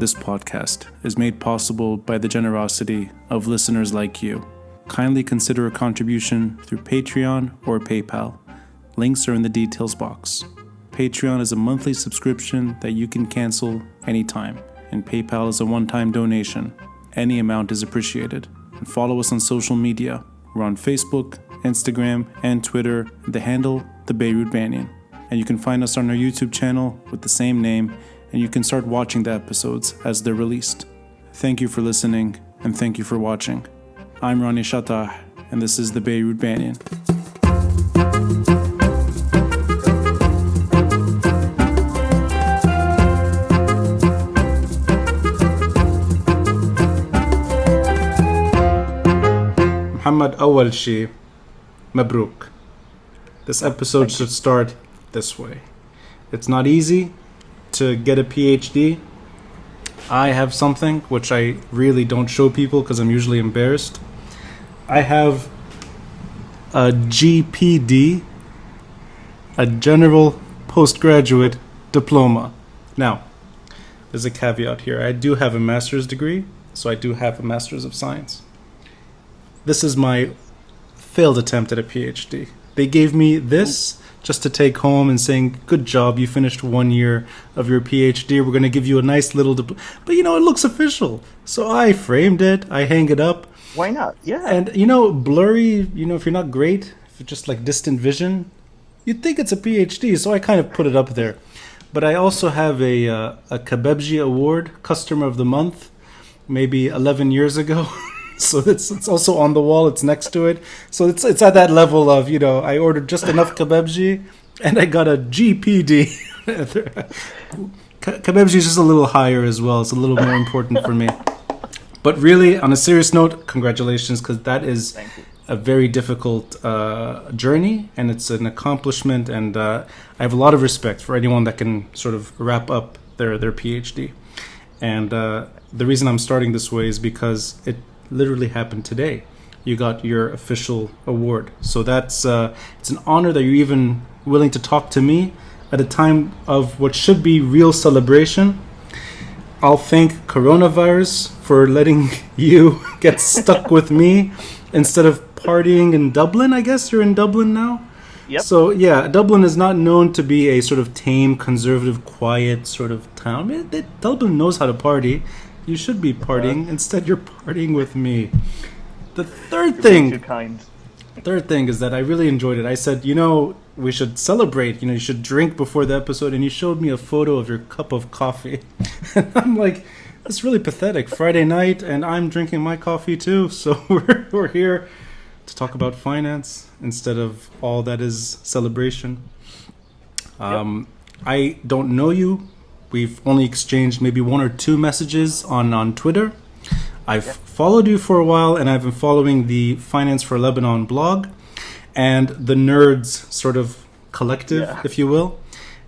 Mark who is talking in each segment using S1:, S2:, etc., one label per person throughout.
S1: this podcast is made possible by the generosity of listeners like you. Kindly consider a contribution through Patreon or PayPal. Links are in the details box. Patreon is a monthly subscription that you can cancel anytime, and PayPal is a one-time donation. Any amount is appreciated. And follow us on social media. We're on Facebook, Instagram, and Twitter, the handle, the Beirut Banyan. And you can find us on our YouTube channel with the same name, and you can start watching the episodes as they're released. Thank you for listening, and thank you for watching. I'm Ronnie Shatah, and this is the Beirut Banyan. Mohamad, awal shi, mabruk. This episode should start this way. It's not easy to get a PhD. I have something which I really don't show people because I'm usually embarrassed. I have a GPD, a General Postgraduate Diploma. Now, there's a caveat here. I do have a master's degree, so I do have a Master's of Science. This is my failed attempt at a PhD. They gave me this just to take home and saying, good job, you finished 1 year of your PhD. We're going to give you a nice little diploma. But, it looks official. So I framed it. I hang it up.
S2: Why not? Yeah.
S1: And, blurry, if you're not great, if it's just like distant vision, you'd think it's a PhD. So I kind of put it up there. But I also have a Kebebji Award, Customer of the Month, maybe 11 years ago. So it's also on the wall. It's next to it. So it's at that level of, I ordered just enough kebabji and I got a GPD. Kebabji is just a little higher as well. It's a little more important for me. But really, on a serious note, congratulations, because that is a very difficult journey, and it's an accomplishment. And I have a lot of respect for anyone that can sort of wrap up their PhD. And the reason I'm starting this way is because it literally happened today. You got your official award. So that's it's an honor that you're even willing to talk to me at a time of what should be real celebration. I'll thank coronavirus for letting you get stuck with me instead of partying in Dublin. I guess you're in Dublin now.
S2: Yep.
S1: So yeah, Dublin is not known to be a sort of tame, conservative, quiet sort of town. Dublin knows how to party. You should be partying. Instead, you're partying with me. The third thing is that I really enjoyed it. I said, we should celebrate. You should drink before the episode. And you showed me a photo of your cup of coffee. And I'm like, that's really pathetic. Friday night, and I'm drinking my coffee too. So we're here to talk about finance instead of all that is celebration. I don't know you. We've only exchanged maybe 1 or 2 messages on Twitter. I've followed you for a while, and I've been following the Finance for Lebanon blog and the N.E.R.D.S sort of collective, if you will.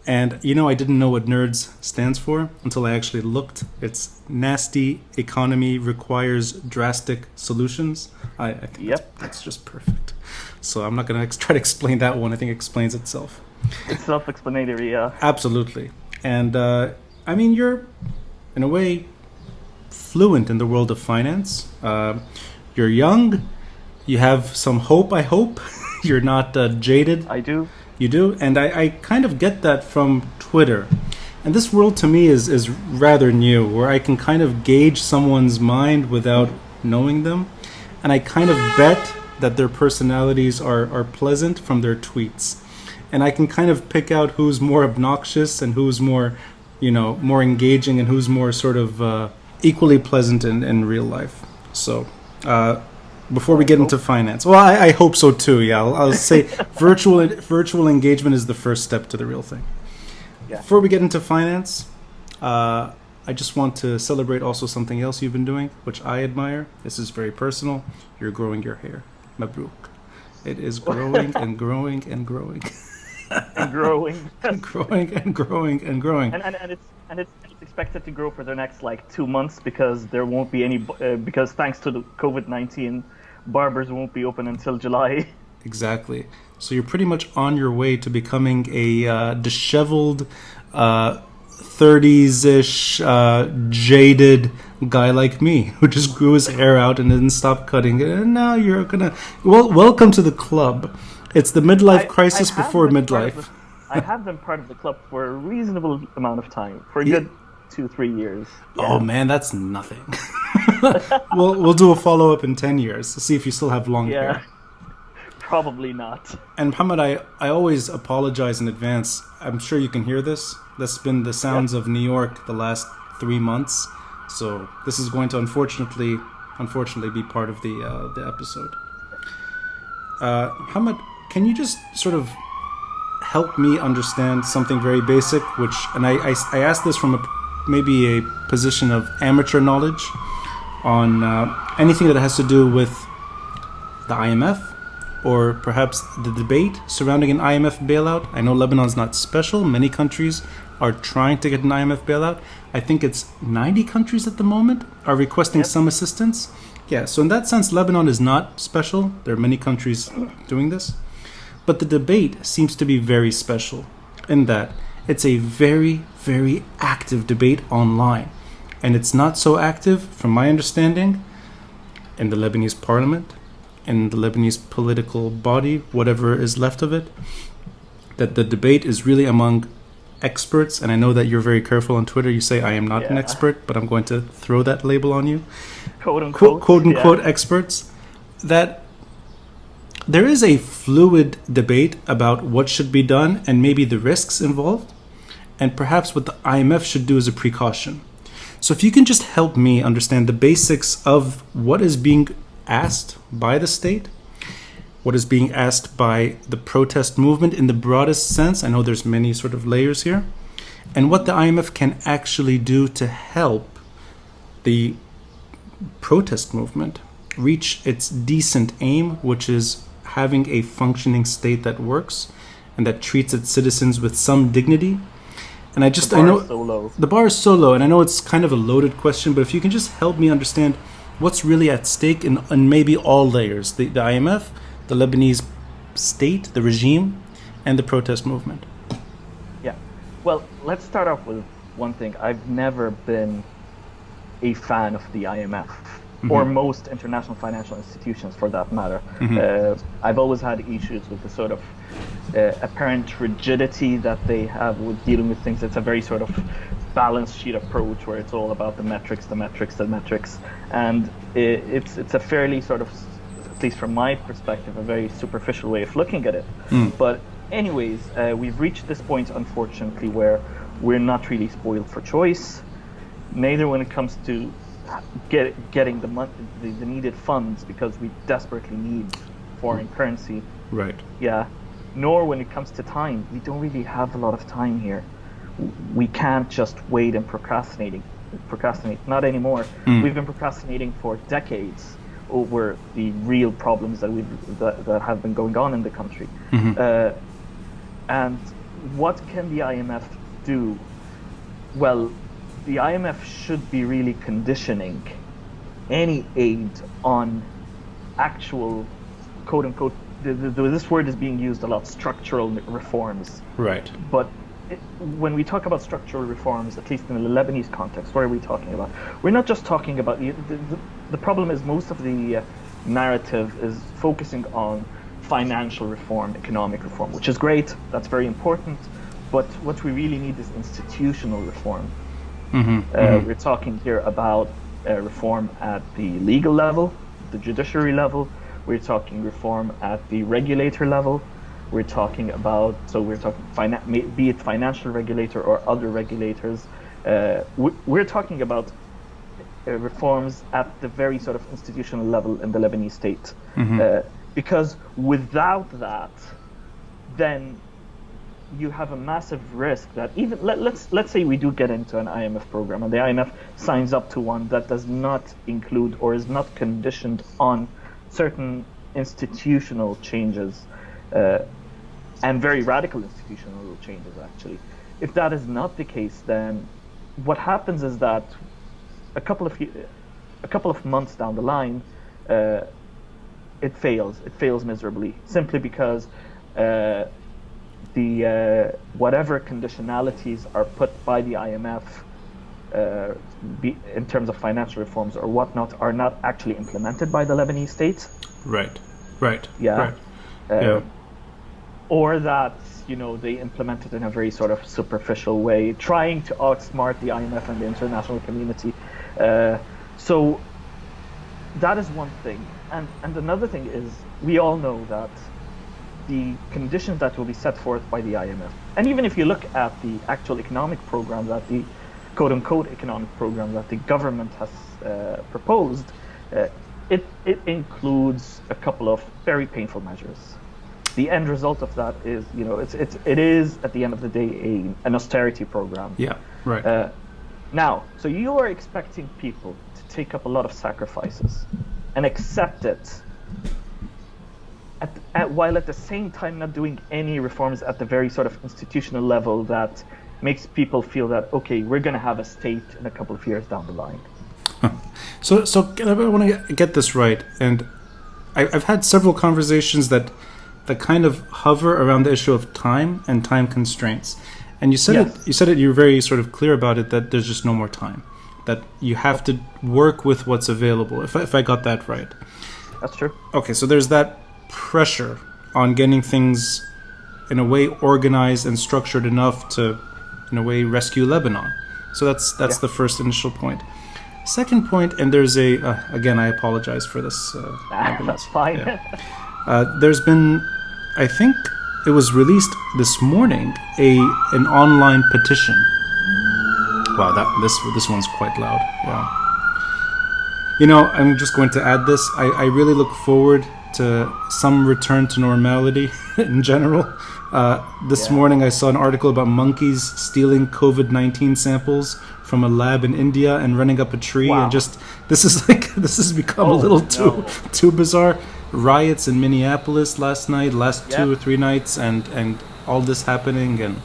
S1: And, I didn't know what N.E.R.D.S stands for until I actually looked. It's Nasty Economy Requires Drastic Solutions. I think that's just perfect. So I'm not going to try to explain that one. I think it explains itself.
S2: It's self-explanatory, yeah.
S1: Absolutely. And, you're, in a way, fluent in the world of finance. You're young. You have some hope, I hope. You're not jaded.
S2: I do.
S1: You do? And I kind of get that from Twitter. And this world, to me, is rather new, where I can kind of gauge someone's mind without knowing them. And I kind of bet that their personalities are pleasant from their tweets. And I can kind of pick out who's more obnoxious and who's more, more engaging and who's more sort of equally pleasant in real life. So before we get into finance, well, I hope so too. Yeah, I'll say virtual engagement is the first step to the real thing. Yeah. Before we get into finance, I just want to celebrate also something else you've been doing, which I admire. This is very personal. You're growing your hair. Mabruk. It is growing and growing and growing.
S2: And growing.
S1: And growing and growing and growing.
S2: And it's expected to grow for the next 2 months because there won't be any because thanks to the COVID-19, barbers won't be open until July.
S1: Exactly. So you're pretty much on your way to becoming a disheveled 30s-ish, jaded guy like me who just grew his hair out and didn't stop cutting it. And now you're gonna... Well, welcome to the club. It's the midlife crisis before midlife.
S2: I have been part of the club for a reasonable amount of time, for a good 2-3 years.
S1: Yeah. Oh man, that's nothing. We'll do a follow-up in 10 years to see if you still have long hair.
S2: Probably not.
S1: And Mohamad, I always apologize in advance. I'm sure you can hear this. That's been the sounds of New York the last 3 months. So this is going to unfortunately be part of the episode. Mohamad, can you just sort of help me understand something very basic, and I asked this from maybe a position of amateur knowledge on anything that has to do with the IMF, or perhaps the debate surrounding an IMF bailout. I know Lebanon's not special. Many countries are trying to get an IMF bailout. I think it's 90 countries at the moment are requesting some assistance. Yeah, so in that sense, Lebanon is not special. There are many countries doing this. But the debate seems to be very special in that it's a very, very active debate online. And it's not so active, from my understanding, in the Lebanese parliament, in the Lebanese political body, whatever is left of it, that the debate is really among experts. And I know that you're very careful on Twitter. You say, I am not an expert, but I'm going to throw that label on you.
S2: Quote unquote
S1: experts. That there is a fluid debate about what should be done and maybe the risks involved, and perhaps what the IMF should do as a precaution. So if you can just help me understand the basics of what is being asked by the state, what is being asked by the protest movement in the broadest sense. I know there's many sort of layers here, and what the IMF can actually do to help the protest movement reach its decent aim, which is having a functioning state that works and that treats its citizens with some dignity. And I know the bar is so low, and I know it's kind of a loaded question, but if you can just help me understand what's really at stake in maybe all layers, the IMF, the Lebanese state, the regime, and the protest movement.
S2: Yeah. Well, let's start off with one thing. I've never been a fan of the IMF, or most international financial institutions for that matter. I've always had issues with the sort of apparent rigidity that they have with dealing with things. It's a very sort of balance sheet approach where it's all about the metrics, and it's a fairly sort of, at least from my perspective, a very superficial way of looking at it. But anyways, we've reached this point, unfortunately, where we're not really spoiled for choice, neither when it comes to getting the needed funds, because we desperately need foreign currency.
S1: Right.
S2: Yeah. Nor when it comes to time. We don't really have a lot of time here. We can't just wait and procrastinate. Not anymore. We've been procrastinating for decades over the real problems that have been going on in the country. And what can the IMF do? Well, the IMF should be really conditioning any aid on actual, quote unquote, this word is being used a lot, structural reforms.
S1: Right.
S2: But when we talk about structural reforms, at least in the Lebanese context, what are we talking about? We're not just talking about, the problem is most of the narrative is focusing on financial reform, economic reform, which is great, that's very important, but what we really need is institutional reform. We're talking here about reform at the legal level, the judiciary level. We're talking reform at the regulator level. We're talking about, be it financial regulator or other regulators. We're talking about reforms at the very sort of institutional level in the Lebanese state. Because without that, then you have a massive risk that even let's say we do get into an IMF program and the IMF signs up to one that does not include or is not conditioned on certain institutional changes, and very radical institutional changes actually. If that is not the case, then what happens is that a couple of months down the line, it fails miserably, simply because the whatever conditionalities are put by the IMF in terms of financial reforms or whatnot are not actually implemented by the Lebanese state.
S1: Right.
S2: Yeah. Or that, they implement it in a very sort of superficial way, trying to outsmart the IMF and the international community. So that is one thing. And another thing is, we all know that the conditions that will be set forth by the IMF, and even if you look at the actual economic program, that the quote-unquote economic program that the government has proposed, it includes a couple of very painful measures. The end result of that is, it is at the end of the day an austerity program.
S1: Yeah, right.
S2: Now, so you are expecting people to take up a lot of sacrifices and accept it, while at the same time not doing any reforms at the very sort of institutional level that makes people feel that, okay, we're going to have a state in a couple of years down the line.
S1: So I want to get this right, and I've had several conversations that kind of hover around the issue of time and time constraints. And you said you're very sort of clear about it, that there's just no more time, that you have to work with what's available, if I got that right.
S2: That's true. Okay,
S1: so there's that pressure on getting things in a way organized and structured enough to, in a way, rescue Lebanon. So that's the first initial point. Second point, and there's again, I apologize for this.
S2: That's fine.
S1: Yeah. There's been, I think it was released this morning, an online petition. Wow, this one's quite loud. Yeah. I'm just going to add this. I really look forward to some return to normality in general. This morning I saw an article about monkeys stealing COVID-19 samples from a lab in India and running up a tree.
S2: Wow.
S1: And this has become a little too bizarre. Riots in Minneapolis last 2 or 3 nights, and all this happening, and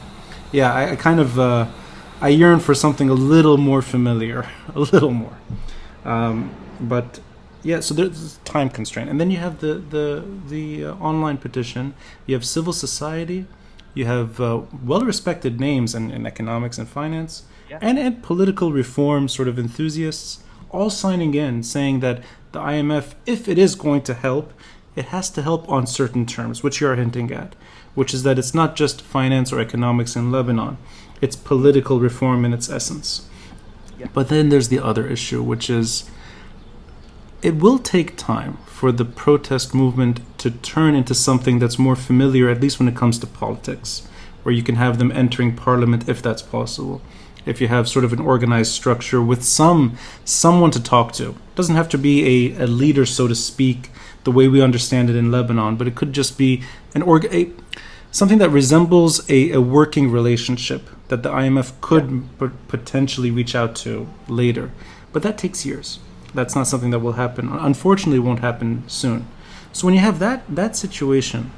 S1: I kind of I yearn for something a little more familiar, a little more. But so there's time constraint, and then you have the online petition. You have civil society, you have well-respected names in economics and finance, and political reform sort of enthusiasts, all signing in, saying that the IMF, if it is going to help, it has to help on certain terms, which you are hinting at, which is that it's not just finance or economics in Lebanon, it's political reform in its essence. Yeah. But then there's the other issue, which is it will take time for the protest movement to turn into something that's more familiar, at least when it comes to politics, where you can have them entering parliament if that's possible. If you have sort of an organized structure with someone to talk to. It doesn't have to be a leader, so to speak, the way we understand it in Lebanon, but it could just be something that resembles a working relationship that the IMF could potentially reach out to later. But that takes years. That's not something that will happen. Unfortunately, it won't happen soon. So when you have that situation,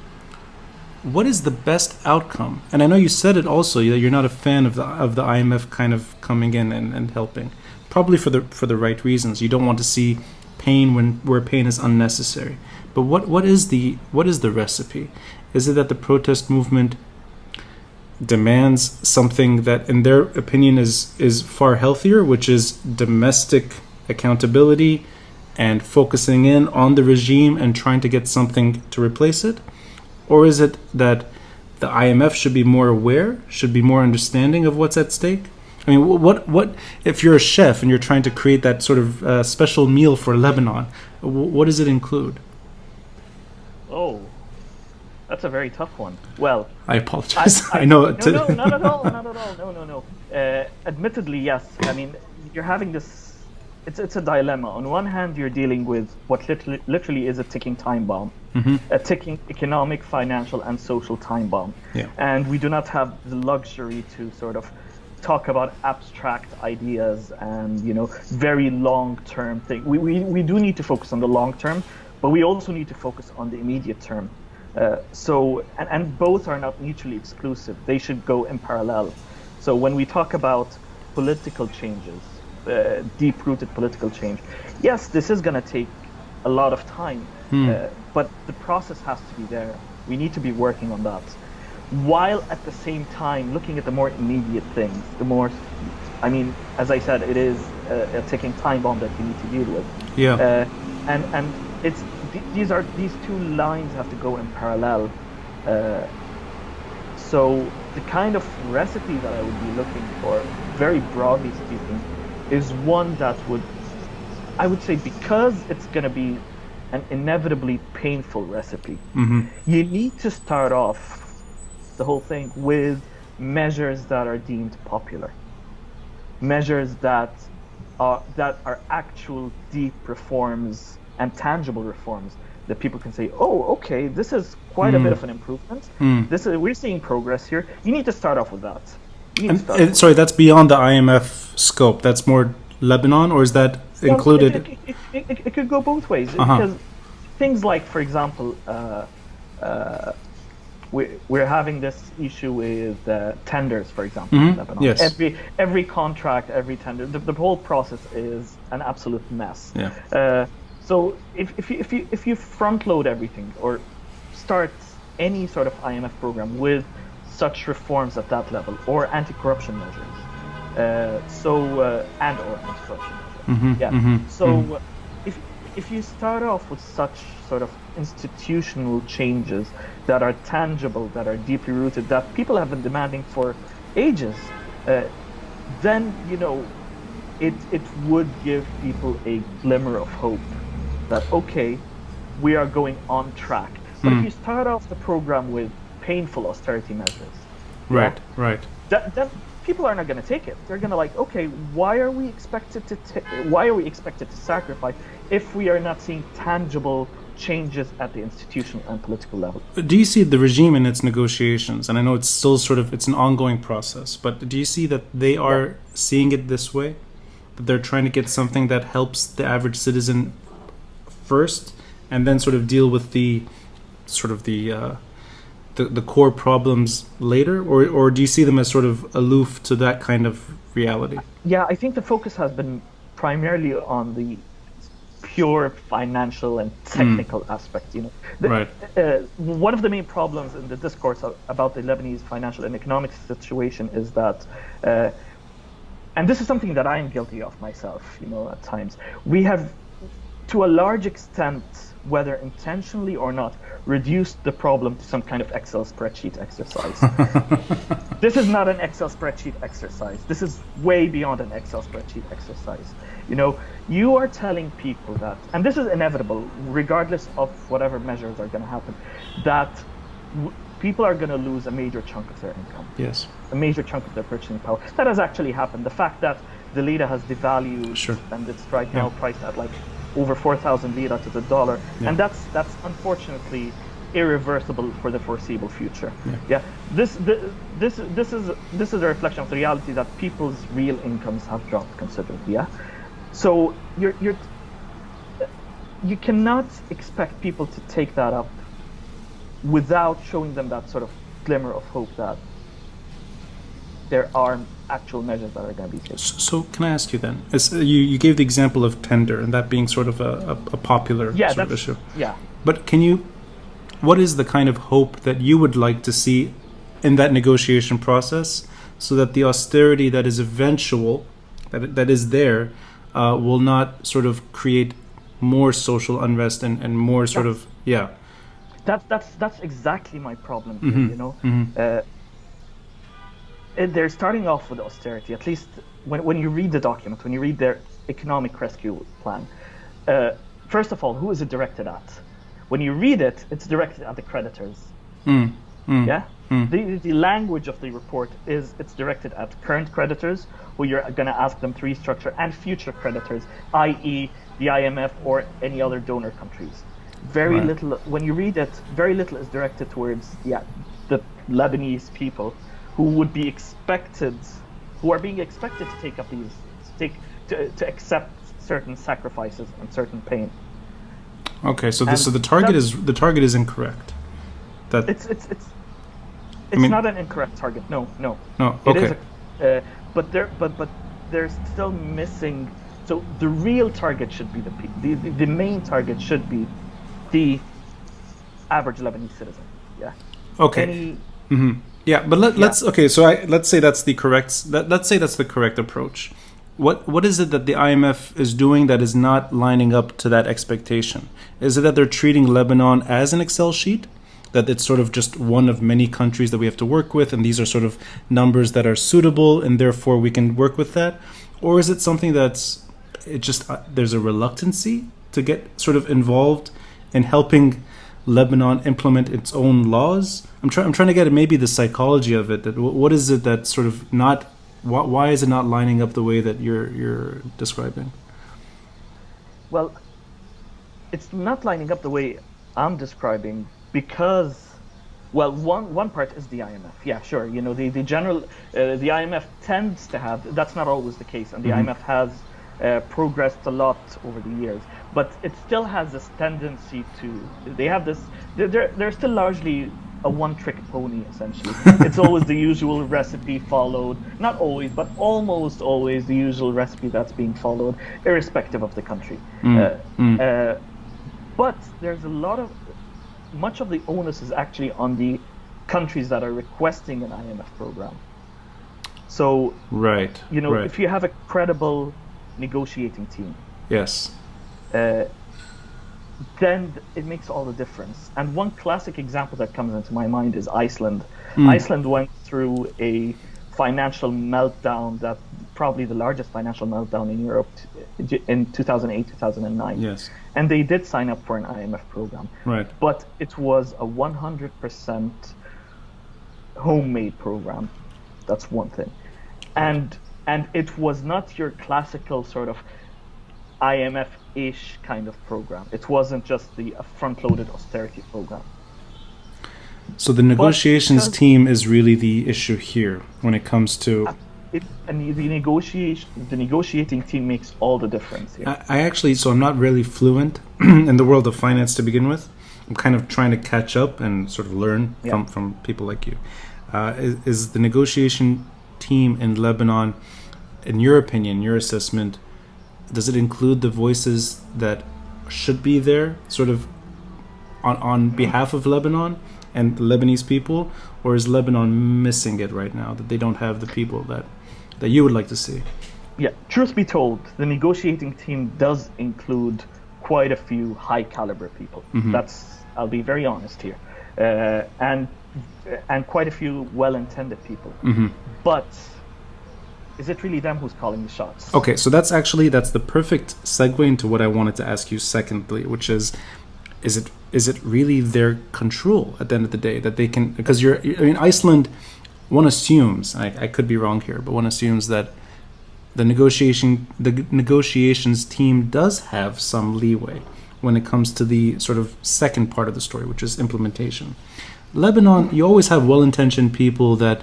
S1: what is the best outcome? And I know you said it also, that you're not a fan of the IMF kind of coming in and helping, probably for the right reasons. You don't want to see pain where pain is unnecessary. But what is the recipe? Is it that the protest movement demands something that, in their opinion, is far healthier, which is domestic accountability and focusing in on the regime and trying to get something to replace it? Or is it that the IMF should be more aware, should be more understanding of what's at stake? I mean, what if you're a chef and you're trying to create that sort of special meal for Lebanon, what does it include?
S2: Oh, that's a very tough one. Well,
S1: I apologize. I know.
S2: No, not at all. Not at all. No. Admittedly, yes. I mean, you're having this. It's a dilemma. On one hand, you're dealing with what literally is a ticking time bomb, a ticking economic, financial, and social time bomb. Yeah. And we do not have the luxury to sort of talk about abstract ideas and very long-term things. We do need to focus on the long term, but we also need to focus on the immediate term. So both are not mutually exclusive. They should go in parallel. So when we talk about political changes, deep-rooted political change, yes, this is going to take a lot of time, but the process has to be there. We need to be working on that. while at the same time looking at the more immediate things, I mean, as I said, it is a ticking time bomb that you need to deal with.
S1: Yeah.
S2: And it's these two lines have to go in parallel. So the kind of recipe that I would be looking for, very broadly speaking, is one that would, I would say, because it's going to be an inevitably painful recipe, you need to start off the whole thing with measures that are deemed popular, measures that are actual deep reforms and tangible reforms that people can say, oh, okay, this is quite a bit of an improvement. We're seeing progress here. You need to start off with that.
S1: Sorry, that's beyond the IMF scope. That's more Lebanon, or is that included?
S2: It could go both ways, because things like, for example, we're having this issue with tenders, for example, in Lebanon.
S1: Yes.
S2: Every contract, every tender, the whole process is an absolute mess.
S1: Yeah.
S2: So if you front load everything or start any sort of IMF program with such reforms at that level, or anti-corruption measures, and/or anti-corruption measures, if you start off with such sort of institutional changes that are tangible, that are deeply rooted, that people have been demanding for ages, then it would give people a glimmer of hope that, okay, we are going on track. But if you start off the program with painful austerity measures,
S1: right,
S2: then people are not going to take it. They're going to okay, why are we expected to sacrifice if we are not seeing tangible changes at the institutional and political level?
S1: Do you see the regime in its negotiations? And I know it's still it's an ongoing process, but do you see that they are seeing it this way? That they're trying to get something that helps the average citizen first, and then sort of deal with the core problems later, or do you see them as sort of aloof to that kind of reality?
S2: Yeah, I think the focus has been primarily on the pure financial and technical aspect. One of the main problems in the discourse about the Lebanese financial and economic situation is that, and this is something that I am guilty of myself, at times, we have, to a large extent, whether intentionally or not, reduced the problem to some kind of Excel spreadsheet exercise. This is not an Excel spreadsheet exercise. This is way beyond an Excel spreadsheet exercise. You are telling people that, and this is inevitable, regardless of whatever measures are going to happen, that people are going to lose a major chunk of their income.
S1: Yes.
S2: A major chunk of their purchasing power. That has actually happened. The fact that the lira has devalued, and it's right now priced at over 4,000 lira to the dollar, and that's unfortunately irreversible for the foreseeable future. This is a reflection of the reality that people's real incomes have dropped considerably. So you cannot expect people to take that up without showing them that sort of glimmer of hope that there are actual measures that are going to be taken.
S1: So can I ask you then? You gave the example of tender, and that being sort of a popular sort of issue.
S2: Yeah.
S1: But what is the kind of hope that you would like to see in that negotiation process, so that the austerity that is eventual, that is there, will not sort of create more social unrest and more sort of
S2: That's exactly my problem here, they're starting off with austerity, at least when you read the document, when you read their economic rescue plan. First of all, who is it directed at? When you read it, it's directed at the creditors. The language of the report it's directed at current creditors, who you're going to ask them to restructure, and future creditors, i.e. the IMF or any other donor countries. Very little, when you read it, very little is directed towards the Lebanese people, who are being expected to take up to accept certain sacrifices and certain pain.
S1: Okay, so the target is incorrect. That
S2: it's not an incorrect target. No.
S1: Okay.
S2: It is but they're still missing. So the real target should be the main target should be the average Lebanese citizen.
S1: Okay. Yeah, but let's okay. So let's say that's the correct. Let's say that's the correct approach. What is it that the IMF is doing that is not lining up to that expectation? Is it that they're treating Lebanon as an Excel sheet? That it's sort of just one of many countries that we have to work with, and these are sort of numbers that are suitable, and therefore we can work with that? Or is it something that's there's a reluctancy to get sort of involved in helping Lebanon implement its own laws? I'm trying to get at maybe the psychology of it. That what is it that sort of not? Why is it not lining up the way that you're describing?
S2: Well, it's not lining up the way I'm describing because, well, one part is the IMF. Yeah, sure. You know, the general, the IMF tends to have, that's not always the case, and the IMF has progressed a lot over the years, but it still has this tendency to, they have this, they're still largely a one-trick pony, essentially. It's always the usual recipe followed, not always, but almost always the usual recipe that's being followed, irrespective of the country. But there's much of the onus is actually on the countries that are requesting an IMF program. So, if you have a credible negotiating team,
S1: yes,
S2: then it makes all the difference. And one classic example that comes into my mind is Iceland. Iceland went through a financial meltdown, that probably the largest financial meltdown in Europe in 2008, 2009.
S1: Yes.
S2: And they did sign up for an IMF program.
S1: Right.
S2: But it was a 100% homemade program. That's one thing. And it was not your classical sort of IMF-ish kind of program. It wasn't just the front-loaded austerity program.
S1: So the negotiations team is really the issue here when it comes to...
S2: the negotiating team makes all the difference here.
S1: I actually, so I'm not really fluent in the world of finance to begin with. I'm kind of trying to catch up and sort of learn from people like you. Is the negotiation team in Lebanon, in your opinion, your assessment, does it include the voices that should be there, sort of on behalf of Lebanon and the Lebanese people, or is Lebanon missing it right now, that they don't have the people that you would like to see?
S2: Yeah, truth be told, the negotiating team does include quite a few high caliber people. I'll be very honest here, and quite a few well-intended people. But is it really them who's calling the shots?
S1: Okay, so that's the perfect segue into what I wanted to ask you secondly, which is it really their control at the end of the day that they can, because Iceland, one assumes, I could be wrong here, but one assumes that the negotiations team does have some leeway when it comes to the sort of second part of the story, which is implementation. Lebanon, you always have well-intentioned people that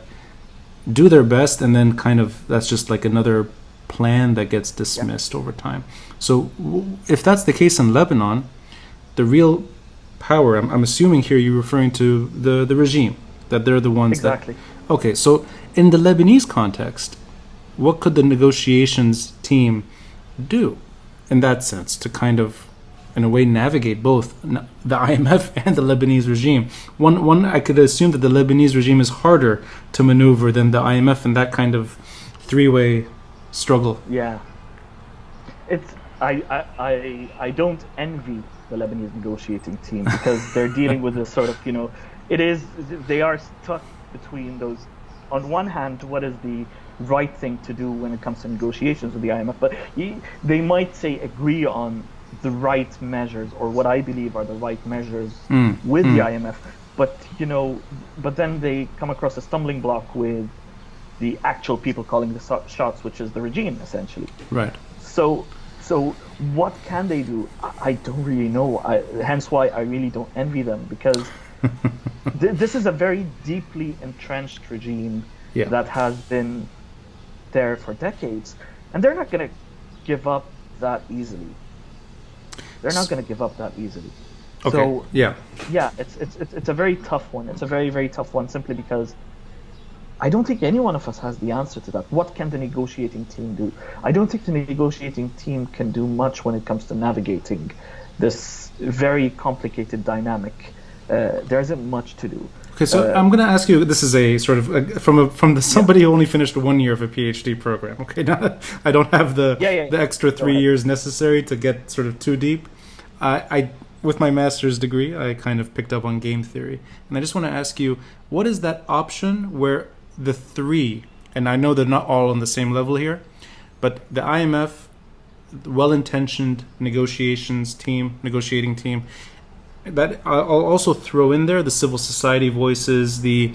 S1: do their best, and then kind of that's just like another plan that gets dismissed over time. So if that's the case in Lebanon, the real power, I'm assuming here you're referring to the regime, that they're the ones
S2: exactly.
S1: Okay, so in the Lebanese context, what could the negotiations team do in that sense to kind of, in a way, navigate both the IMF and the Lebanese regime? One, I could assume that the Lebanese regime is harder to maneuver than the IMF in that kind of three-way struggle.
S2: Yeah, I don't envy the Lebanese negotiating team because they're dealing with this sort of, they are stuck between those. On one hand, what is the right thing to do when it comes to negotiations with the IMF? But they might say agree on the right measures, or what I believe are the right measures with the IMF, but then they come across a stumbling block with the actual people calling the shots, which is the regime, essentially.
S1: Right.
S2: So what can they do? I don't really know. Hence why I really don't envy them, because this is a very deeply entrenched regime that has been there for decades, and they're not going to give up that easily. Okay. So it's a very tough one. It's a very, very tough one, simply because I don't think any one of us has the answer to that. What can the negotiating team do? I don't think the negotiating team can do much when it comes to navigating this very complicated dynamic. There isn't much to do.
S1: Okay, so I'm going to ask you. This is a sort of from somebody who only finished 1 year of a PhD program. Okay, now I don't have the extra 3 years necessary to get sort of too deep. I with my master's degree, I kind of picked up on game theory, and I just want to ask you, what is that option where the three, and I know they're not all on the same level here, but the IMF, well-intentioned negotiating team. That I'll also throw in there the civil society voices, the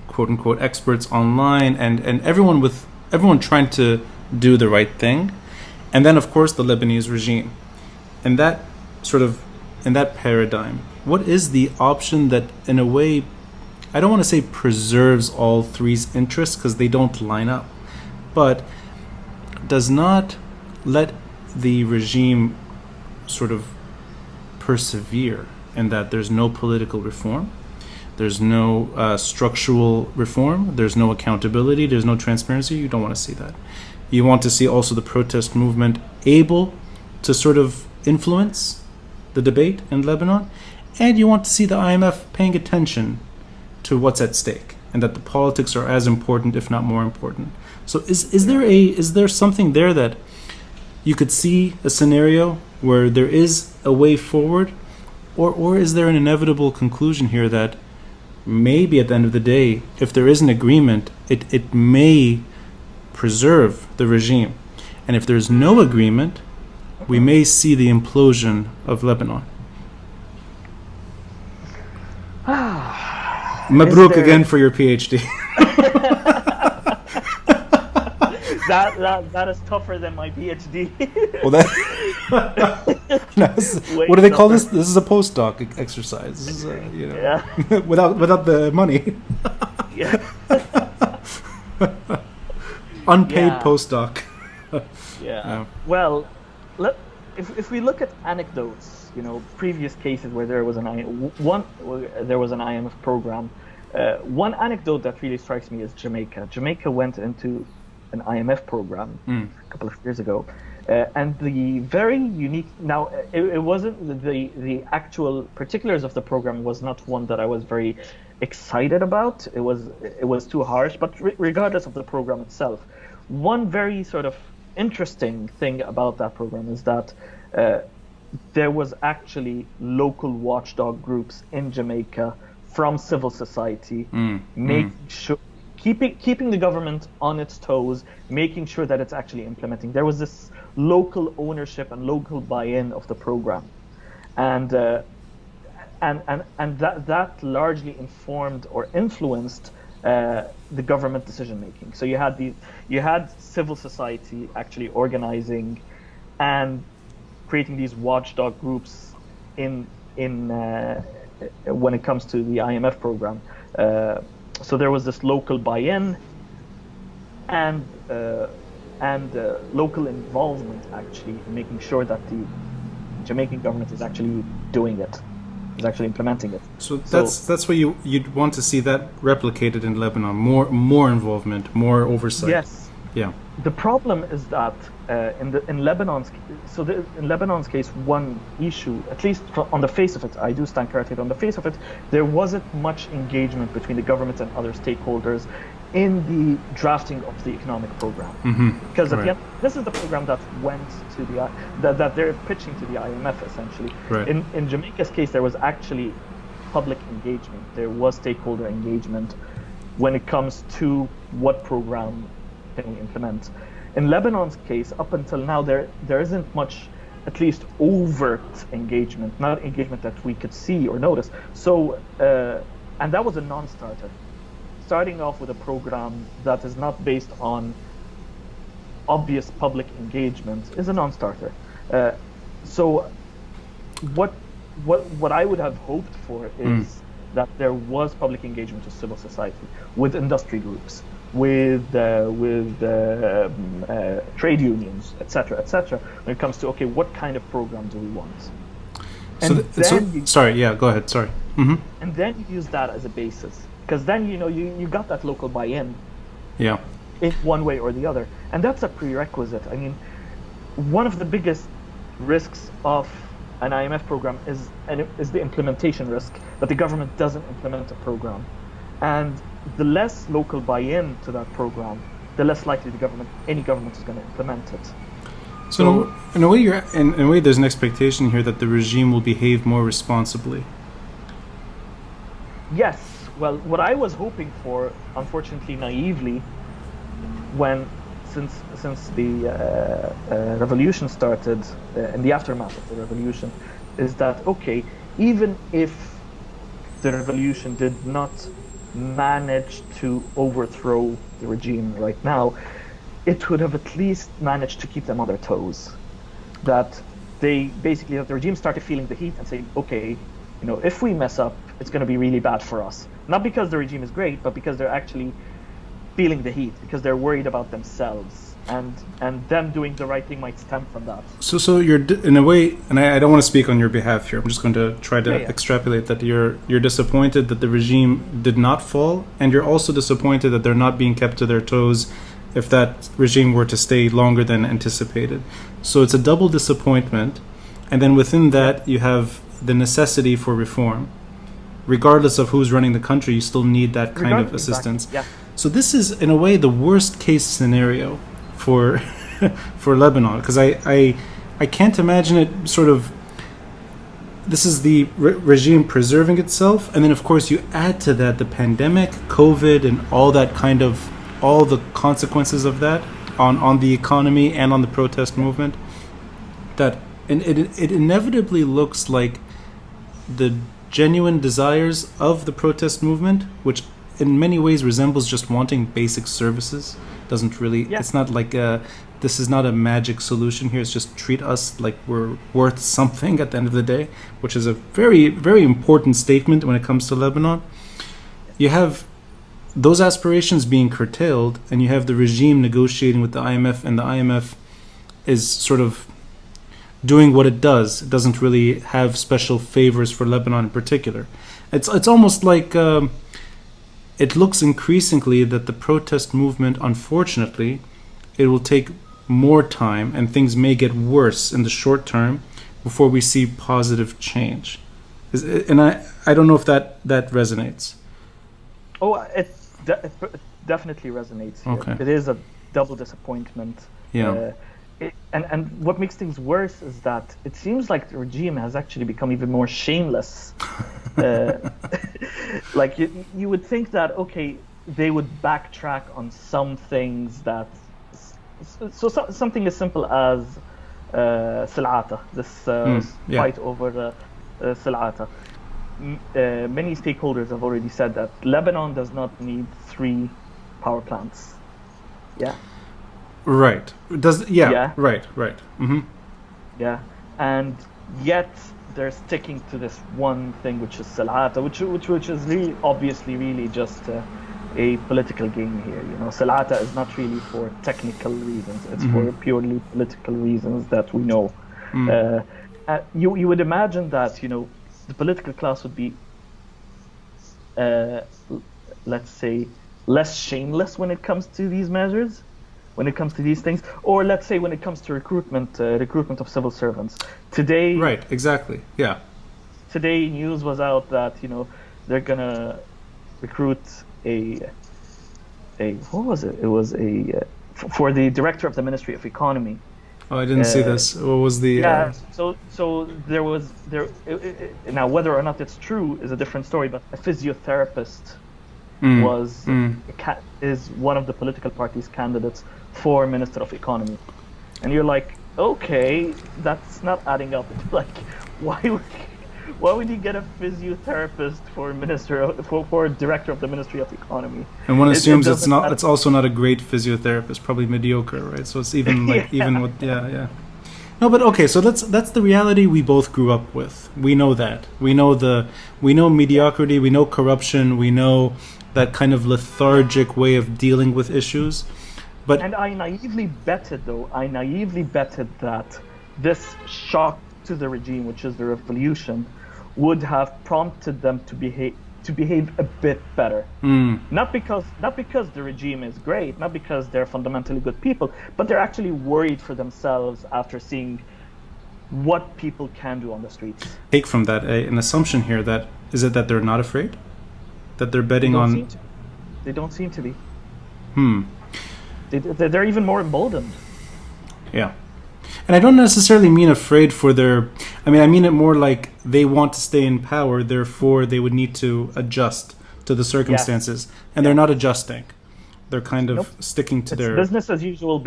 S1: quote-unquote experts online, and everyone trying to do the right thing, and then of course the Lebanese regime. And that sort of in that paradigm, what is the option that in a way, I don't want to say preserves all three's interests because they don't line up, but does not let the regime sort of persevere, in that there's no political reform, there's no structural reform, there's no accountability, there's no transparency. You don't want to see that. You want to see also the protest movement able to sort of influence the debate in Lebanon, and you want to see the IMF paying attention to what's at stake, and that the politics are as important, if not more important. So is there something there that you could see a scenario where there is a way forward, or is there an inevitable conclusion here that maybe at the end of the day, if there is an agreement, it may preserve the regime, and if there's no agreement, we may see the implosion of Lebanon? Mabruk again for your PhD.
S2: That is tougher than my PhD.
S1: Well, what do they call this? This is a postdoc exercise. This is without the money.
S2: Yeah.
S1: Unpaid postdoc.
S2: Yeah. Well, if we look at anecdotes, previous cases where there was an IMF program. One anecdote that really strikes me is Jamaica. Jamaica went into an IMF program a couple of years ago, and the very unique. Now, it wasn't the actual particulars of the program was not one that I was very excited about. It was too harsh. But regardless of the program itself, one very sort of interesting thing about that program is that there was actually local watchdog groups in Jamaica from civil society, making sure, keeping the government on its toes, making sure that it's actually implementing. There was this local ownership and local buy-in of the program, and that largely informed or influenced the government decision making. So you had civil society actually organizing and creating these watchdog groups in when it comes to the IMF program. So there was this local buy-in and local involvement actually in making sure that the Jamaican government is actually doing it, is actually implementing it.
S1: So that's where you'd want to see that replicated in Lebanon. More involvement, more oversight.
S2: Yes.
S1: Yeah.
S2: The problem is that in Lebanon's case, one issue, at least on the face of it, I do stand corrected. On the face of it, there wasn't much engagement between the government and other stakeholders in the drafting of the economic program. Because at the end, this is the program that went to that they're pitching to the IMF essentially.
S1: Right.
S2: In Jamaica's case, there was actually public engagement. There was stakeholder engagement when it comes to what program can we implement. In Lebanon's case, up until now, there isn't much, at least overt engagement, not engagement that we could see or notice. So, and that was a non-starter. Starting off with a program that is not based on obvious public engagement is a non-starter. So, what I would have hoped for is that there was public engagement with civil society, with industry groups, with trade unions, etc., when it comes to, okay, what kind of program do we want?
S1: Sorry, go ahead, sorry.
S2: And then you use that as a basis, because then you got that local buy-in,
S1: in
S2: one way or the other, and that's a prerequisite. I mean, one of the biggest risks of an IMF program is the implementation risk, that the government doesn't implement a program. And the less local buy-in to that program, the less likely any government is going to implement it.
S1: So in a way, there's an expectation here that the regime will behave more responsibly.
S2: Yes. Well, what I was hoping for, unfortunately, naively, since the revolution started, in the aftermath of the revolution, is that okay, even if the revolution did not manage to overthrow the regime right now, it would have at least managed to keep them on their toes. That the regime started feeling the heat and saying, okay, if we mess up, it's going to be really bad for us. Not because the regime is great, but because they're actually feeling the heat, because they're worried about themselves, and them doing the right thing might stem from that.
S1: So you're in a way, and I don't want to speak on your behalf here. I'm just going to try to extrapolate that you're disappointed that the regime did not fall, and you're also disappointed that they're not being kept to their toes if that regime were to stay longer than anticipated. So it's a double disappointment, and then within that you have the necessity for reform. Regardless of who's running the country, you still need that kind of assistance.
S2: Exactly. Yeah.
S1: So this is, in a way, the worst case scenario for for Lebanon, because I can't imagine it sort of. This is the regime preserving itself, and then of course you add to that the pandemic, COVID, and all the consequences of that on the economy and on the protest movement. That it inevitably looks like the genuine desires of the protest movement, which in many ways resembles just wanting basic services. Doesn't really, It's not like this is not a magic solution here. It's just treat us like we're worth something at the end of the day, which is a very, very important statement when it comes to Lebanon. You have those aspirations being curtailed, and you have the regime negotiating with the IMF, and the IMF is sort of doing what it does. It doesn't really have special favors for Lebanon in particular. It's almost like it looks increasingly that the protest movement, unfortunately, it will take more time and things may get worse in the short term before we see positive change. And I don't know if that resonates.
S2: Oh, it definitely resonates here.
S1: Okay.
S2: It is a double disappointment.
S1: Yeah.
S2: And what makes things worse is that it seems like the regime has actually become even more shameless. Like you would think that, okay, they would backtrack on some things that... So something as simple as Salata, this fight over Salata. Many stakeholders have already said that Lebanon does not need 3 power plants. Yeah.
S1: Right. Right. Mm-hmm.
S2: Yeah. And yet they're sticking to this one thing, which is Salata, which is really obviously really just a political game here. Salata is not really for technical reasons. It's for purely political reasons that we know. You would imagine that the political class would be, let's say, less shameless when it comes to these measures, when it comes to these things, or let's say when it comes to recruitment of civil servants. Today,
S1: right, exactly, yeah.
S2: Today, news was out that they're gonna recruit a what was it? It was for the director of the Ministry of Economy.
S1: Oh, I didn't see this. What was the?
S2: Yeah. So there was now whether or not it's true is a different story. But a physiotherapist is one of the political party's candidates for Minister of Economy, and you're like, okay, that's not adding up. Like, why would you get a physiotherapist for director of the Ministry of Economy? And
S1: one assumes it's also not a great physiotherapist, probably mediocre, right? So it's even like even with No, but okay, so that's the reality we both grew up with. We know that. We know mediocrity, we know corruption, we know that kind of lethargic way of dealing with issues.
S2: And I naively betted that this shock to the regime, which is the revolution, would have prompted them to behave a bit better. Not because the regime is great, not because they're fundamentally good people, but they're actually worried for themselves after seeing what people can do on the streets.
S1: Take from that an assumption here that is it that they're not afraid, that they're betting on.
S2: They don't seem to be.
S1: Hmm.
S2: They're even more emboldened.
S1: Yeah. And I don't necessarily mean afraid for their. I mean it more like they want to stay in power, therefore they would need to adjust to the circumstances, and they're not adjusting. They're kind of sticking to their
S2: business as usual,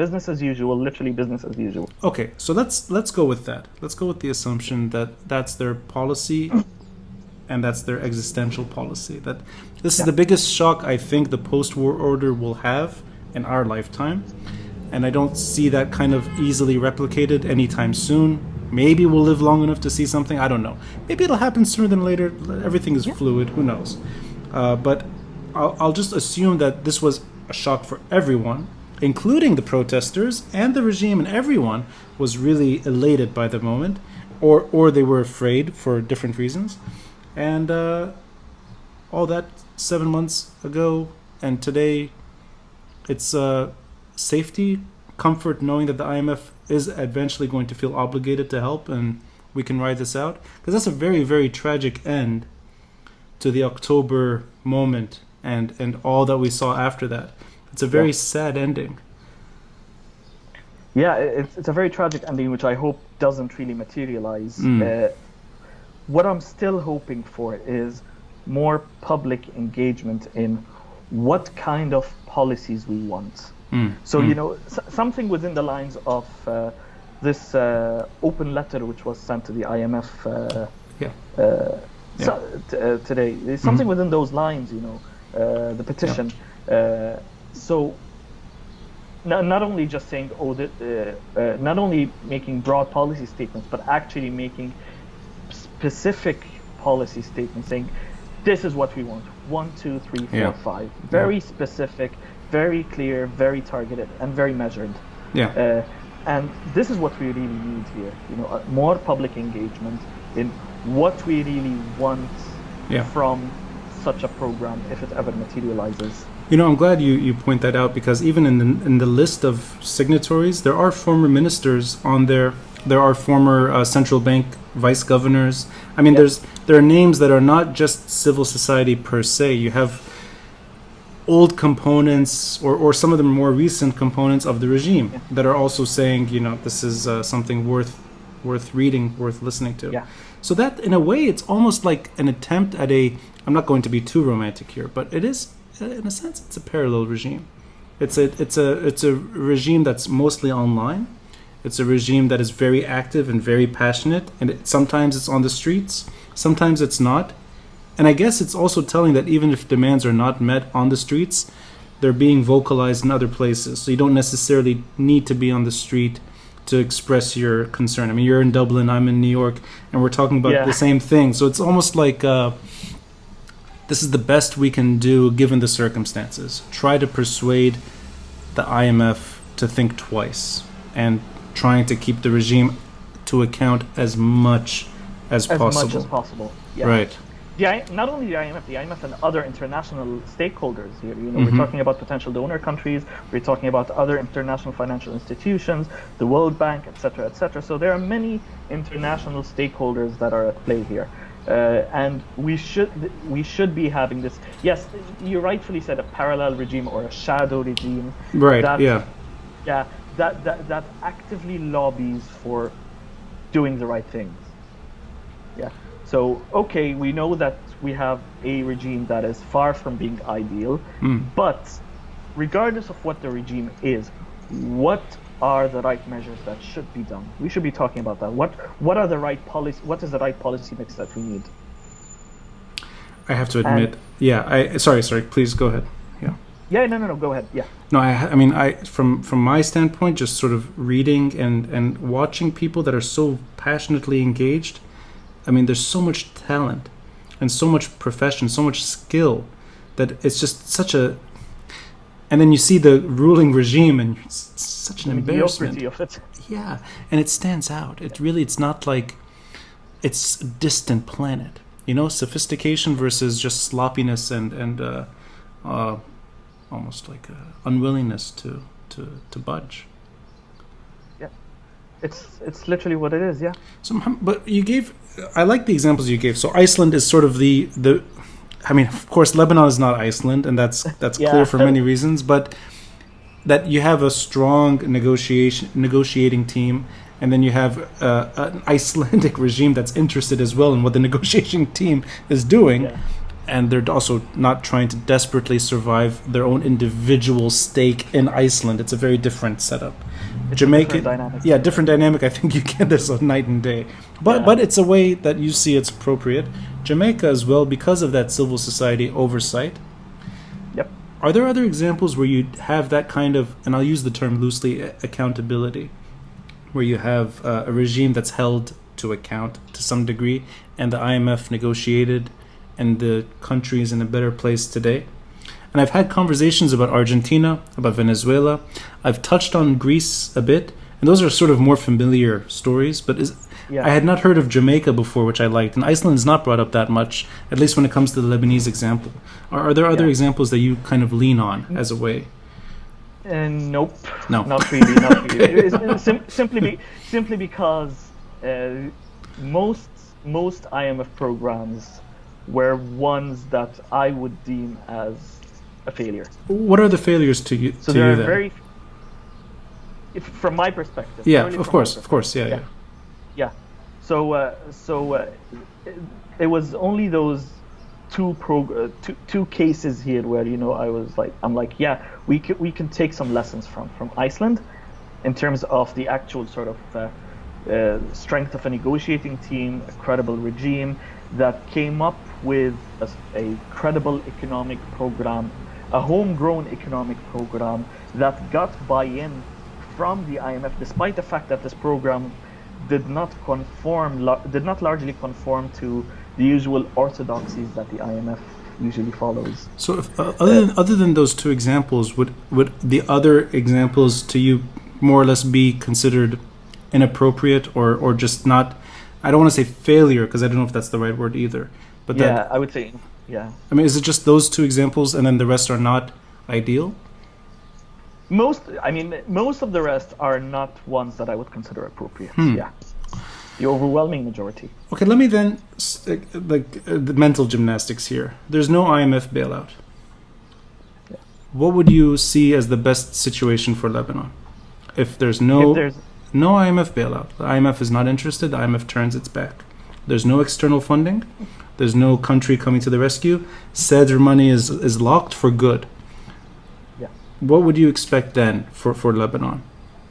S2: literally business as usual.
S1: Okay, so let's go with that. Let's go with the assumption that that's their policy, and that's their existential policy. That this is the biggest shock I think the post-war order will have in our lifetime, and I don't see that kind of easily replicated anytime soon. Maybe we'll live long enough to see something. I don't know. Maybe it'll happen sooner than later. Everything is fluid. Who knows? But I'll just assume that this was a shock for everyone, including the protesters and the regime, and everyone was really elated by the moment, or they were afraid for different reasons. And all that 7 months ago, and today, it's safety, comfort, knowing that the IMF is eventually going to feel obligated to help, and we can ride this out. Because that's a very, very tragic end to the October moment and all that we saw after that. It's a very sad ending.
S2: Yeah, it's a very tragic ending, which I hope doesn't really materialize. What I'm still hoping for is more public engagement in what kind of policies we want. So, something within the lines of this open letter which was sent to the IMF today. There's something within those lines, the petition. So not only just saying, not only making broad policy statements, but actually making specific policy statements saying, this is what we want. 1, 2, 3, 4, 5. Very specific, very clear, very targeted, and very measured. And this is what we really need here. More public engagement in what we really want from such a program if it ever materializes.
S1: I'm glad you point that out, because even in the list of signatories, there are former ministers on there. There are former central bank vice governors. I mean, there are names that are not just civil society per se. You have old components or some of the more recent components of the regime that are also saying, this is something worth reading, worth listening to. So that, in a way, it's almost like an attempt at I'm not going to be too romantic here, but it is, in a sense, it's a parallel regime. It's a regime that's mostly online. It's a regime that is very active and very passionate, and sometimes it's on the streets, sometimes it's not. And I guess it's also telling that even if demands are not met on the streets, they're being vocalized in other places. So you don't necessarily need to be on the street to express your concern. I mean, you're in Dublin, I'm in New York, and we're talking about the same thing. So it's almost like this is the best we can do given the circumstances. Try to persuade the IMF to think twice, and trying to keep the regime to account as much as possible.
S2: As much as possible.
S1: Right.
S2: Not only the IMF and other international stakeholders here. We're talking about potential donor countries. We're talking about other international financial institutions, the World Bank, etc., etc. So there are many international stakeholders that are at play here, and we should be having this. Yes, you rightfully said a parallel regime or a shadow regime.
S1: Right.
S2: That actively lobbies for doing the right things. So, okay, we know that we have a regime that is far from being ideal, but regardless of what the regime is, what are the right measures that should be done? We should be talking about that. What are the right policy? What is the right policy mix that we need?
S1: I have to admit, sorry. Please go ahead.
S2: No. Go ahead. Yeah.
S1: No, I mean, from my standpoint, just sort of reading and watching people that are so passionately engaged. I mean, there's so much talent and so much profession, so much skill that it's just such a. And then you see the ruling regime, and it's such an embarrassment.
S2: Of it.
S1: Yeah, and it stands out. It's not like it's a distant planet. Sophistication versus just sloppiness and almost like unwillingness to budge.
S2: Yeah. It's literally what it is. Yeah.
S1: So, but I like the examples you gave. So Iceland is sort of the. I mean, of course, Lebanon is not Iceland, and that's
S2: Yeah.
S1: clear for many reasons. But that you have a strong negotiating team, and then you have an Icelandic regime that's interested as well in what the negotiating team is doing,
S2: Yeah.
S1: and they're also not trying to desperately survive their own individual stake in Iceland. It's a very different setup.
S2: It's
S1: Jamaica,
S2: a different dynamic.
S1: yeah, different dynamic. I think you get this on night and day,
S2: Yeah.
S1: but it's a way that you see it's appropriate. Jamaica as well, because of that civil society oversight.
S2: Yep.
S1: Are there other examples where you have that kind of, and I'll use the term loosely, accountability, where you have a regime that's held to account to some degree, and the IMF negotiated, and the country is in a better place today? And I've had conversations about Argentina, about Venezuela. I've touched on Greece a bit, and those are sort of more familiar stories. But
S2: Yeah.
S1: I had not heard of Jamaica before, which I liked. And Iceland is not brought up that much, at least when it comes to the Lebanese example. Are there other
S2: Yeah.
S1: examples that you kind of lean on as a way?
S2: Nope.
S1: No.
S2: Not really. Not really. Simply because most IMF programs were ones that I would deem as a failure.
S1: What are the failures to you?
S2: So
S1: to
S2: there
S1: you
S2: are
S1: then?
S2: very, from my perspective.
S1: Yeah,
S2: purely
S1: of
S2: from my
S1: course,
S2: perspective.
S1: yeah.
S2: Yeah. So it was only those two cases here where I'm like, yeah, we can take some lessons from Iceland in terms of the actual sort of strength of a negotiating team, a credible regime that came up with a credible economic program, a homegrown economic program that got buy-in from the IMF, despite the fact that this program did not largely conform to the usual orthodoxies that the IMF usually follows.
S1: So, if, other than those two examples, would the other examples to you more or less be considered inappropriate or just not? I don't want to say failure because I don't know if that's the right word either. But
S2: Yeah, I would say, yeah.
S1: I mean, is it just those two examples and then the rest are not ideal?
S2: Most of the rest are not ones that I would consider appropriate. Yeah, the overwhelming majority.
S1: Okay, let me then the mental gymnastics here. There's no IMF bailout.
S2: Yeah.
S1: What would you see as the best situation for Lebanon if there's no IMF bailout? The IMF is not interested. The IMF turns its back. There's no external funding. There's no country coming to the rescue. Sadr money is locked for good.
S2: Yeah.
S1: What would you expect then for Lebanon?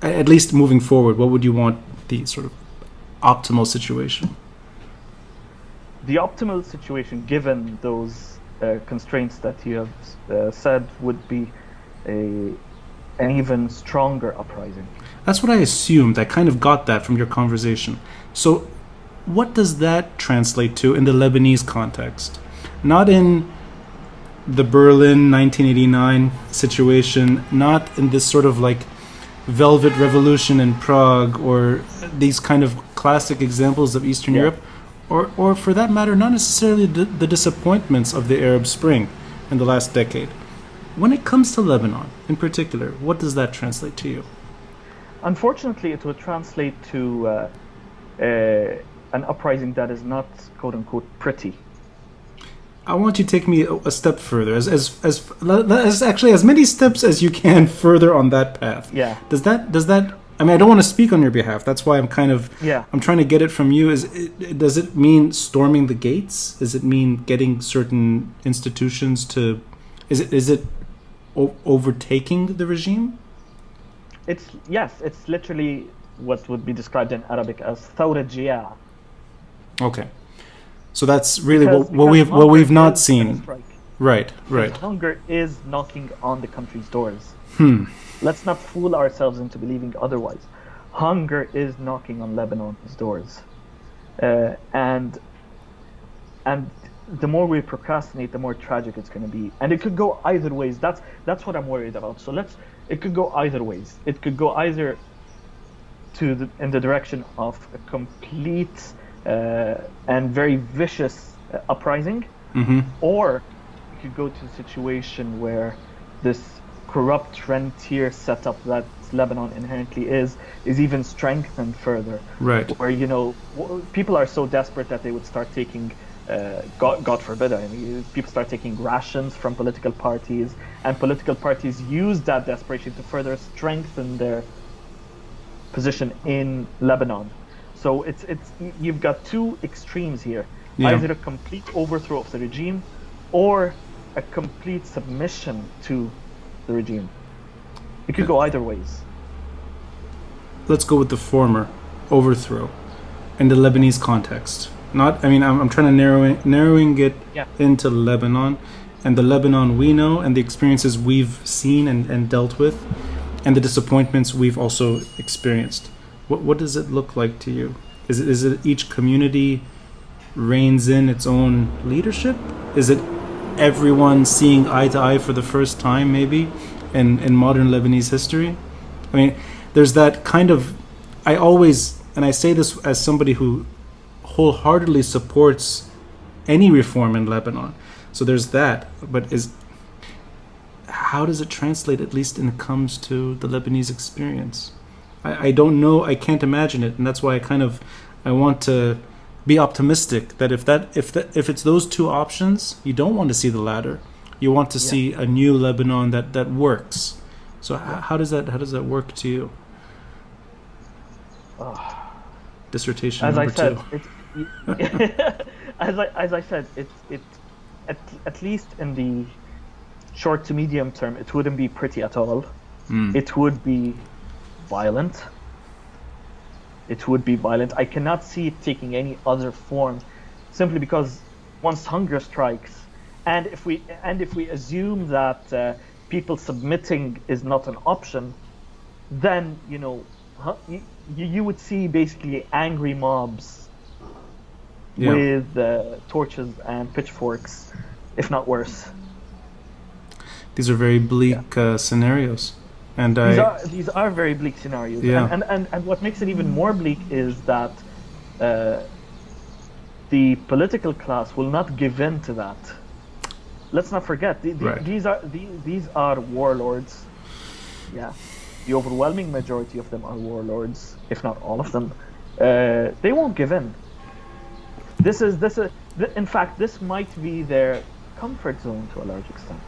S1: At least moving forward, what would you want the sort of optimal situation?
S2: The optimal situation, given those constraints that you have said, would be an even stronger uprising.
S1: That's what I assumed. I kind of got that from your conversation. So what does that translate to in the Lebanese context? Not in the Berlin 1989 situation, not in this sort of like Velvet Revolution in Prague or these kind of classic examples of Eastern Europe, or for that matter, not necessarily the disappointments of the Arab Spring in the last decade. When it comes to Lebanon in particular, what does that translate to you?
S2: Unfortunately, it would translate to an uprising that is not "quote unquote" pretty.
S1: I want you to take me a step further, as actually as many steps as you can further on that path.
S2: Yeah.
S1: Does that? I mean, I don't want to speak on your behalf. That's why I'm kind of.
S2: Yeah.
S1: I'm trying to get it from you. Does it mean storming the gates? Does it mean getting certain institutions to? Is it overtaking the regime?
S2: It's literally what would be described in Arabic as thawra jia'.
S1: Okay, so that's really
S2: Because
S1: what we've not seen. Right.
S2: Because hunger is knocking on the country's doors. Let's not fool ourselves into believing otherwise. Hunger is knocking on Lebanon's doors, and the more we procrastinate, the more tragic it's going to be. And it could go either ways. That's what I'm worried about. So it could go either ways. It could go either in the direction of a complete and very vicious uprising, or it could go to a situation where this corrupt rentier setup that Lebanon inherently is even strengthened further.
S1: Right.
S2: Where, people are so desperate that they would start taking, God forbid, people start taking rations from political parties, and political parties use that desperation to further strengthen their position in Lebanon. So you've got two extremes here.
S1: Yeah.
S2: Either a complete overthrow of the regime or a complete submission to the regime. It could go either ways.
S1: Let's go with the former, overthrow, in the Lebanese context. I'm trying to narrowing it into Lebanon, and the Lebanon we know, and the experiences we've seen and dealt with, and the disappointments we've also experienced. What does it look like to you? Is it each community reins in its own leadership? Is it everyone seeing eye to eye for the first time, maybe, in modern Lebanese history? I mean, there's that kind of... and I say this as somebody who wholeheartedly supports any reform in Lebanon. So there's that. But how does it translate, at least when it comes to the Lebanese experience? I don't know. I can't imagine it, and that's why I want to be optimistic that if it's those two options, you don't want to see the latter. You want to see a new Lebanon that works. So how does that work to you? Dissertation number two.
S2: As I said, at least in the short to medium term, it wouldn't be pretty at all. It would be violent. I cannot see it taking any other form, simply because once hunger strikes, and if we assume that people submitting is not an option, then you would see basically angry mobs with torches and pitchforks, if not worse.
S1: These are very bleak scenarios. And
S2: these are very bleak scenarios.
S1: Yeah.
S2: And what makes it even more bleak is that the political class will not give in to that. Let's not forget, these are warlords. Yeah, the overwhelming majority of them are warlords, if not all of them. They won't give in. In fact, this might be their comfort zone to a large extent.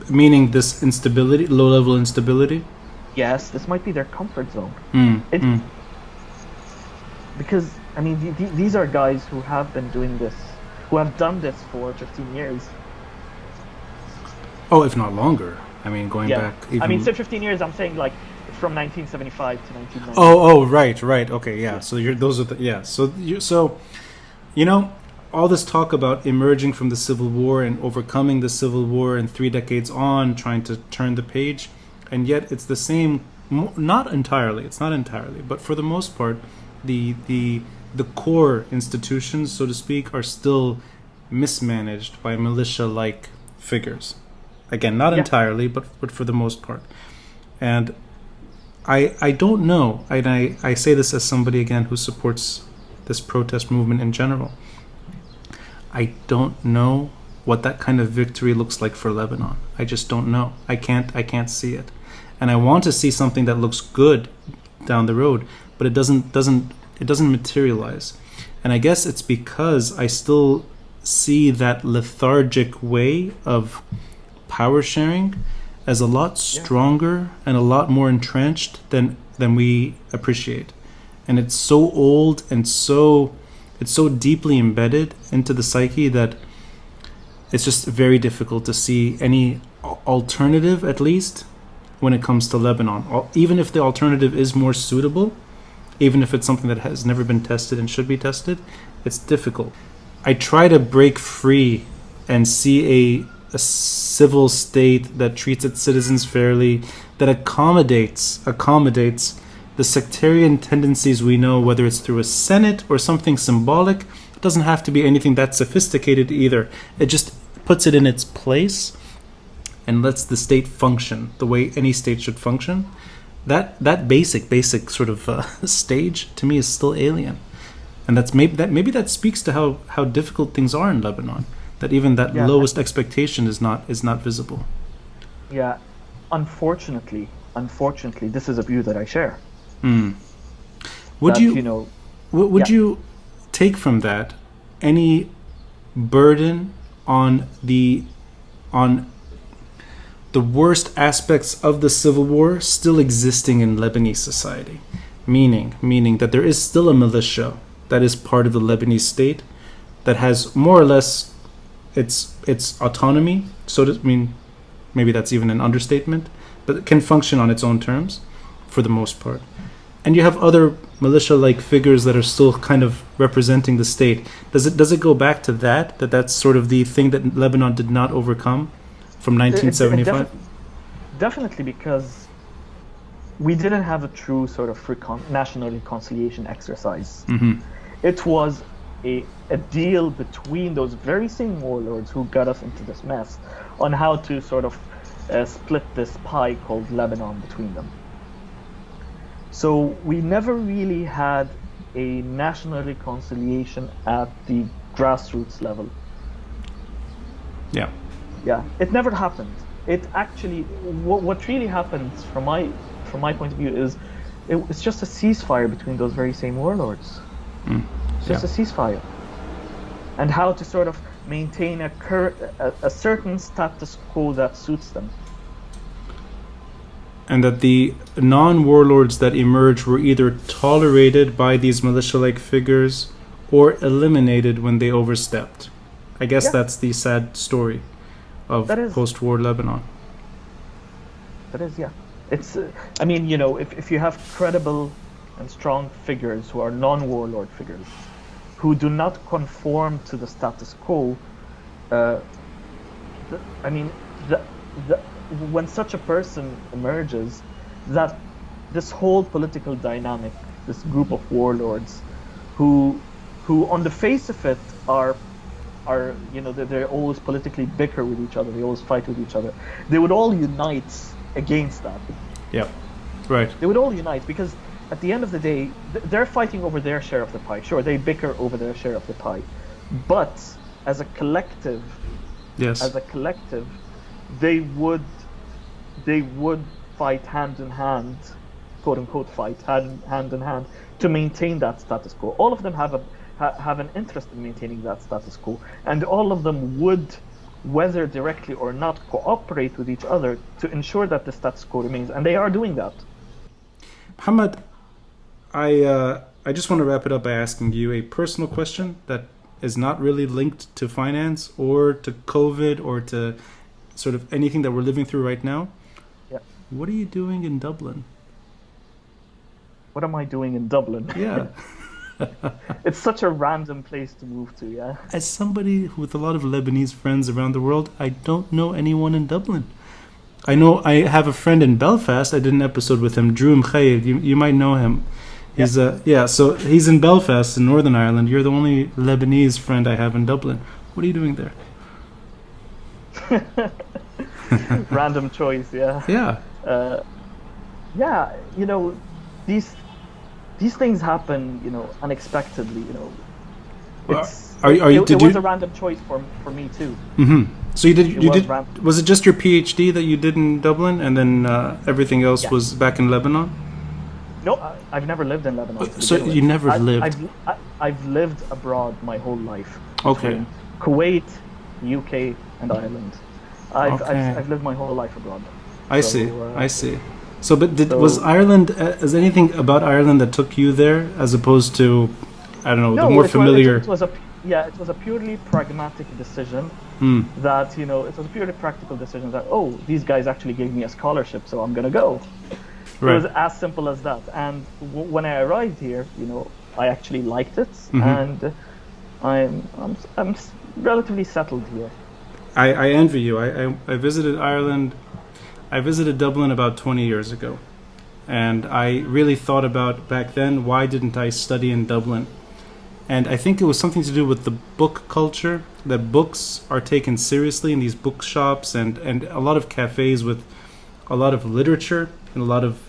S1: Meaning this instability, low-level instability?
S2: Yes, this might be their comfort zone. Because, these are guys who have been doing this, who have done this for 15 years.
S1: Oh, if not longer. Going back even...
S2: say 15 years, I'm saying like from 1975 to 1990.
S1: Oh, right. Okay, yeah. So those are the... Yeah, so all this talk about emerging from the Civil War and overcoming the Civil War and 3 decades on, trying to turn the page, and yet it's the same. Not entirely. It's not entirely, but for the most part, the core institutions, so to speak, are still mismanaged by militia-like figures. Again, not entirely, but for the most part. And I don't know. And I say this as somebody again who supports this protest movement in general. I don't know what that kind of victory looks like for Lebanon. I just don't know. I can't see it. And I want to see something that looks good down the road, but it doesn't materialize. And I guess it's because I still see that lethargic way of power sharing as a lot stronger and a lot more entrenched than we appreciate. And it's so old and it's so deeply embedded into the psyche that it's just very difficult to see any alternative, at least when it comes to Lebanon. Even if the alternative is more suitable, even if it's something that has never been tested and should be tested, it's difficult. I try to break free and see a civil state that treats its citizens fairly, that accommodates the sectarian tendencies we know, whether it's through a Senate or something symbolic. It doesn't have to be anything that sophisticated either. It just puts it in its place and lets the state function the way any state should function. That basic sort of stage to me is still alien, and maybe that speaks to how difficult things are in Lebanon. That even that lowest expectation is not visible.
S2: Yeah, unfortunately, this is a view that I share.
S1: Would
S2: That,
S1: you would
S2: yeah.
S1: you take from that any burden on the worst aspects of the civil war still existing in Lebanese society? Meaning that there is still a militia that is part of the Lebanese state that has more or less its autonomy. So maybe that's even an understatement, but it can function on its own terms for the most part. And you have other militia-like figures that are still kind of representing the state. Does it go back to that's sort of the thing that Lebanon did not overcome from 1975?
S2: Definitely, because we didn't have a true sort of national reconciliation exercise. It was a deal between those very same warlords who got us into this mess on how to sort of split this pie called Lebanon between them. So we never really had a national reconciliation at the grassroots level.
S1: Yeah,
S2: it never happened. It actually, what really happens from my point of view is it's just a ceasefire between those very same warlords. It's just a ceasefire, and how to sort of maintain a certain status quo that suits them.
S1: And that the non-warlords that emerged were either tolerated by these militia-like figures or eliminated when they overstepped. I guess that's the sad story of post-war Lebanon.
S2: That is, yeah. It's, I mean, if you have credible and strong figures who are non-warlord figures, who do not conform to the status quo, when such a person emerges, that this whole political dynamic, this group of warlords, who on the face of it are they always politically bicker with each other, they always fight with each other, they would all unite against that.
S1: Yeah, right.
S2: They would all unite, because at the end of the day, they're fighting over their share of the pie. Sure, they bicker over their share of the pie, but as a collective, they would fight hand in hand, quote unquote, fight hand in hand to maintain that status quo. All of them have an interest in maintaining that status quo, and all of them would, whether directly or not, cooperate with each other to ensure that the status quo remains, and they are doing that.
S1: Mohamad, I just want to wrap it up by asking you a personal question that is not really linked to finance or to COVID or to sort of anything that we're living through right now.
S2: Yeah.
S1: What are you doing in Dublin?
S2: What am I doing in Dublin?
S1: Yeah.
S2: It's such a random place to move to, yeah.
S1: As somebody with a lot of Lebanese friends around the world, I don't know anyone in Dublin. I know I have a friend in Belfast. I did an episode with him, Drew Mchaid. You might know him. He's so he's in Belfast in Northern Ireland. You're the only Lebanese friend I have in Dublin. What are you doing there?
S2: Random choice, yeah.
S1: Yeah.
S2: These things happen, unexpectedly. It was a random choice for me too.
S1: Mm-hmm. So you did. Was it just your PhD that you did in Dublin, and then everything else was back in Lebanon?
S2: No, I've never lived in Lebanon.
S1: So you never lived?
S2: I've lived abroad my whole life.
S1: Okay.
S2: Kuwait, UK, and Ireland. I've lived my whole life abroad.
S1: I see. So, was Ireland? Is anything about Ireland that took you there, as opposed to, I don't know, the more familiar?
S2: It was a purely pragmatic decision. That it was a purely practical decision that these guys actually gave me a scholarship, so I'm gonna go. Right. It was as simple as that. And when I arrived here, I actually liked it, and I'm relatively settled here.
S1: I envy you. I visited Ireland. I visited Dublin about 20 years ago, and I really thought about back then, why didn't I study in Dublin? And I think it was something to do with the book culture, that books are taken seriously in these bookshops and a lot of cafes with a lot of literature and a lot of...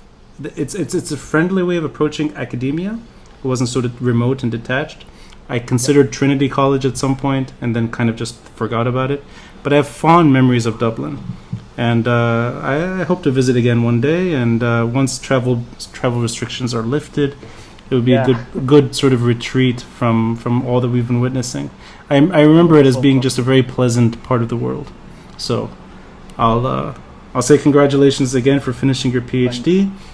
S1: It's a friendly way of approaching academia. It wasn't sort of remote and detached. I considered Trinity College at some point and then kind of just forgot about it. But I have fond memories of Dublin. And I hope to visit again one day. And once travel restrictions are lifted, it would be a good sort of retreat from all that we've been witnessing. I remember it as being just a very pleasant part of the world. So I'll say congratulations again for finishing your PhD. Thanks.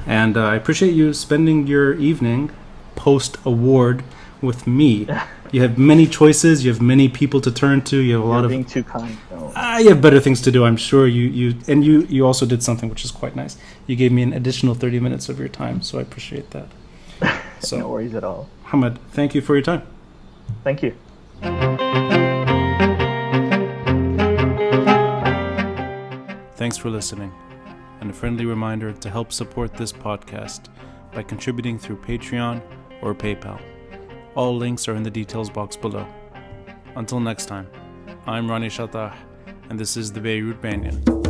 S1: And I appreciate you spending your evening post-award with me. You have many choices. You have many people to turn to. You have a lot of
S2: being too kind. No.
S1: You have better things to do, I'm sure. You also did something which is quite nice. You gave me an additional 30 minutes of your time, so I appreciate that. So,
S2: no worries at all.
S1: Mohamad, thank you for your time.
S2: Thank you.
S1: Thanks for listening. And a friendly reminder to help support this podcast by contributing through Patreon or PayPal. All links are in the details box below. Until next time, I'm Ronnie Shatah, and this is the Beirut Banyan.